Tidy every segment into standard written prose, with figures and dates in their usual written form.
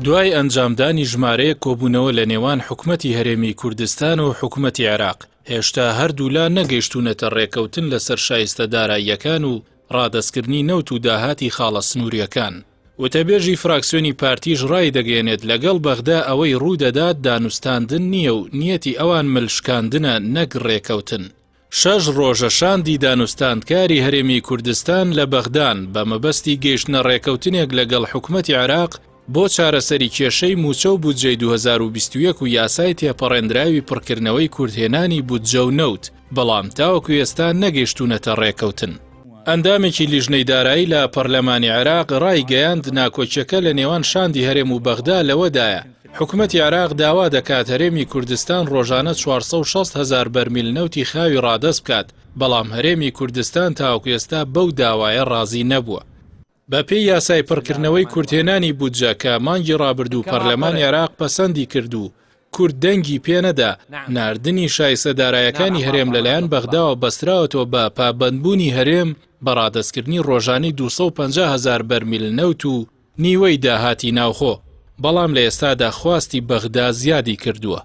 دوای ئەنجامدانی ژمارەیە کۆبوونەوە لە نێوان حکومەتی هەرێمی کوردستان و حکومەتی عێراق هێشتا هەردوولا نەگەیشتوونەتە ڕێکەوتن لەسەر شایستەداراییەکان و ڕادەستکردنی نەوت و داهاتی خاڵە سنووریەکان. وتەبێژی فراکسیۆنی پارتیش ڕای دەگەێنێت لەگەڵ بەغدا ئەوەی ڕوودەدات دانوستاندن نییە و نیەتی ئەوان ملشکاندنە نەک ڕێکەوتن. 6 ڕۆژە شاندی دانوستاندکاری هەرێمی کوردستان لە بەغدان بە مەبەستی گەیشتنە ڕێکەوتنێک لەگەڵ حکومەتی عێراق بۆ چارەسەری کێشەی موچە و بودجەی 2021 و یاسای تێپەڕێنراوی پڕکردنەوەی کوردهێنانی بودجە و نەوت، بەڵام تاوەکو ئێستا نەگەیشتوونەتە ڕێکەوتن. ئەندامێکی لیژنەی دارایی لە پەرلەمانی عێراق ڕای گەیاند ناکۆچیەکە لە نێوان شاندی هەرێم و بەغدا لەوەدایە. حکومەتی عێراق داوا دەکات هەرێمی کوردستان ڕۆژانە 460,000 بەرمیل نەوتی خاوی ڕادەست بکات، بەڵام هەرێمی کوردستان تاوەکو ئێستا بەو داوایە ڕازی نەبووە. بە پێی یاسای پڕکردنەوەی کوردهێنانی بودجە کە مانگی ڕابردوو پەرلەمانی عێراق پەسەندی کردو، کورد دەنگی پێنەدا، ناردنی شایستەدارایەکانی هەرێم لەلایەن بەغداوە بەستراوەتەوە بە پابەندبوونی هەرێم بە ڕادەستکردنی ڕۆژانەی 250,000 بەرمیل نەوت و نیوەی داهاتی ناوخۆ، بەڵام لە ئێستادا خواستی بەغدا زیادی کردووە.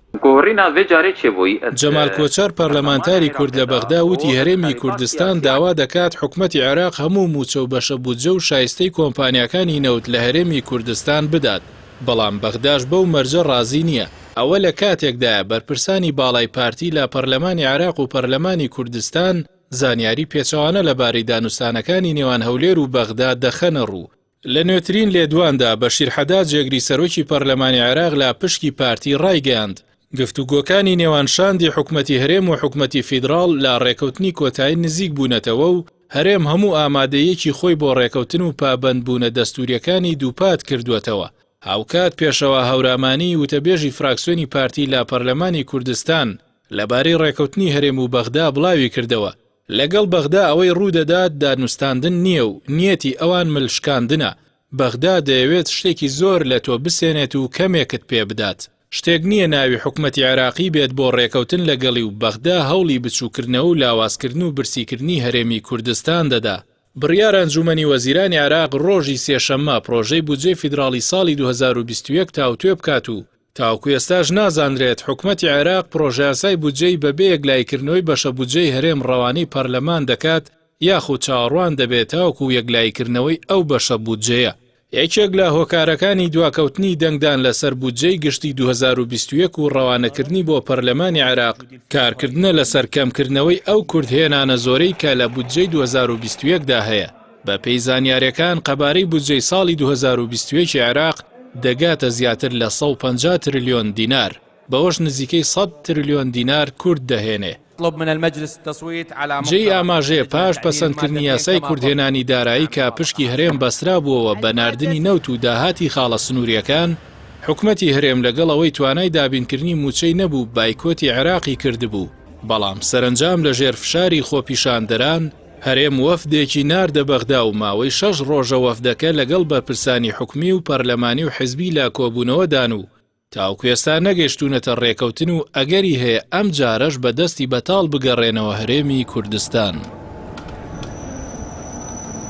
جەمال کۆچەر پەرلەمانتاری کورد لە بەغدا وتی هەرێمی کوردستان داوا دەکات حکومەتی عێراق هەموو موچە و بەشە بودجە و شایستەی کۆمپانیاکانی نەوت لە هەرێمی کوردستان بدات، بەڵام بەغداش بەو مەرجە ڕازی نییە. ئەوە لە کاتێکدایە بەرپرسانی باڵای پارتی لە پەرلەمانی عێراق و پەرلەمانی کوردستان زانیاری پێچەوانە لەبارەی دانوستانەکانی نێوان هەولێر و بەغدا دەخەنە ڕوو. لە نوێترین لێدواندا بەشیر حەداد جێگری سەرۆکی پەرلەمانی عێراق لە پشکی پارتی ڕایگەیاند گفتوگۆکانی نێوان شاندی حکومەتی هەرێم و حکومەتی فیدراڵ لە ڕێکەوتنی کۆتایی نزیک بوونەتەوە و هەرێم هەموو ئامادەیەکی خۆی بۆ ڕێکەوتن و پابەندبوونە دەستوریەکانی دووپات کردووەتەوە. هاوکات پێشەوە هەورامانی وتەبێژی فراکسیۆنی پارتی لە پەرلەمانی کوردستان لەبارەی ڕێکەوتنی هەرێم و بەغدا بڵاوی کردەوە. لەگەڵ بەغدا ئەوەی ڕوودەدات دانوستاندن نییە و نیەتی ئەوان ملشکاندنە. بەغدا دەیەوێت شتێکی زۆر لە تۆ بسێنێت و کەمێکت پێ بدات. شتێک نییە ناوی حکومەتی عێراقی بێت بۆ ڕێکەوتن لەگەڵی و بەغدا هەوڵی بچووکردنەوە و لاوازکردن و برسیکردنی هەرێمی کوردستان دەدا. بڕیار ئەنجومەنی وەزیرانی عێراق ڕۆژی سێشەممە پرۆژەی بودجەی فیدراڵی ساڵی 2021 تاوتوێ بکات و تاوەکو ئێستاش نازانرێت حکومەتی عێراق پرۆژە یاسای بودجەی بەبێ یەکلایکردنەوەی بەشە بودجەی هەرێم ڕەوانەی پەرلەمان دەکات یاخود چاوەڕوان دەبێت تاوەکو یەکلایکردنەوەی ئەو بەشە بودجەیە. یەکێک لە هۆکارەکانی دواکەوتنی دەنگدان لەسەر بودجەی گشتی 2021 و ڕەوانەکردنی بۆ پەرلەمانی عێراق کارکردنە لەسەر کەمکردنەوەی ئەو کوردهێنانە زۆرەی کە لە بودجەی 2021 دا هەیە. بە پێی زانیاریەکان قەبارەی بودجەی ساڵی 2021 عێراق دەگاتە زیاتر لە 150 تریلیۆن دینار، بەوەش نزیکەی 100 تریلیۆن دینار کورد دەهێنێ. جێی ئاماژەیە پاش پەسەندکردنی یاسای کوردهێنانی دارایی کە پشکی هەرێم بەسرا بووەوە بە ناردنی نەوت و داهاتی خاڵە سنووریەکان، حکومەتی هەرێم لەگەڵ ئەوەی توانای دابینکردنی موچەی نەبوو بایکۆتی عێراقی کردبوو، بەڵام سەرنجام لە ژێر فشاری خۆپیشاندەران هەرێم وەفدێکی ناردە بەغدا و ماوەی 6 ڕۆژە وەفدەکە لەگەڵ بەرپرسانی حکومی و پەرلەمانی و حیزبی لا کۆبوونەوەدان و تاوەکو ئێستا نەگەیشتوونەتە ڕێکەوتن و ئەگەری هەیە ئەم جارەش بەدەستی بەتاڵ بگەڕێنەوە هەرێمی کوردستان.